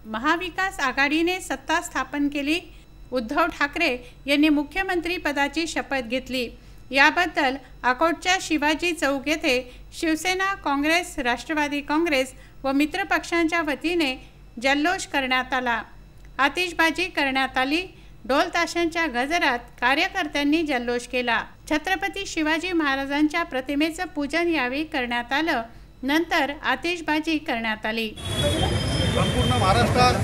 महाविकास आघाडीने सत्ता स्थापन केली। उद्धव ठाकरे यांनी मुख्यमंत्री पदाची शपथ घेतली। याबद्दल अकोटच्या शिवाजी चौक येथे शिवसेना, काँग्रेस, राष्ट्रवादी काँग्रेस व मित्र पक्षांच्या वतीने जल्लोष करण्यात आला। आतिषबाजी करण्यात आली। ढोल ताशांच्या गजरात कार्यकर्त्यांनी जल्लोष केला। छत्रपती शिवाजी महाराजांच्या प्रतिमेचं पूजन यावेळी करण्यात आलं। नंतर आतिषबाजी करण्यात आली। संपूर्ण महाराष्ट्रात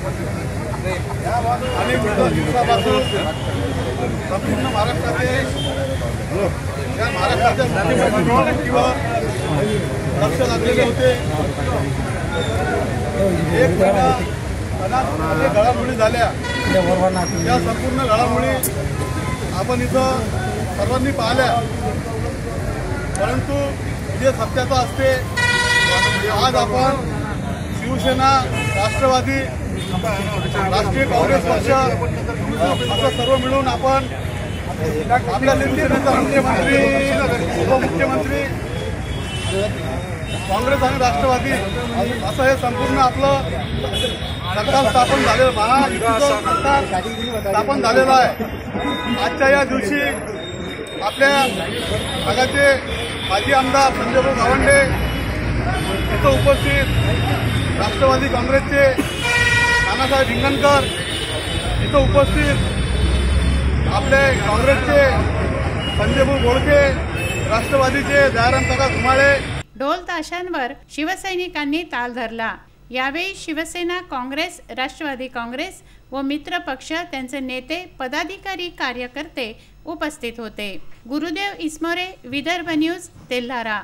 अनेक दिवसापासून संपूर्ण महाराष्ट्राचे महाराष्ट्राच्या लक्ष लागलेले होते। एक घडामोडी झाल्या, त्या संपूर्ण घडामोडी आपण इथं सर्वांनी पाहिल्या, परंतु जे सत्याचं असते आज आपण शिवसेना, राष्ट्रवादी, राष्ट्रीय काँग्रेस पक्ष असं सर्व मिळून आपण आपल्या शिवसेनेचा मुख्यमंत्री, उपमुख्यमंत्री, काँग्रेस आणि राष्ट्रवादी असं हे संपूर्ण आपलं सरकार स्थापन झालेलं, महायुतीचं सरकार स्थापन झालेलं आहे। आजच्या या दिवशी आपल्या भागाचे माजी आमदार संजयभाऊ गावंडे इथं उपस्थित, राष्ट्रवादी काँग्रेसचे नानासाहेब हिंगणकर इथं उपस्थित, आपले काँग्रेसचे संजयभाऊ बोडके, राष्ट्रवादीचे दयाराम काका धुमाळे। ढोल ताशांवर शिवसैनिकांनी ताल धरला। यावेळी शिवसेना, काँग्रेस, राष्ट्रवादी काँग्रेस व मित्र पक्ष, त्यांचे नेते, पदाधिकारी, कार्यकर्ते उपस्थित होते। गुरुदेव इसमोरे, विदर्भ न्यूज, तेल्हारा।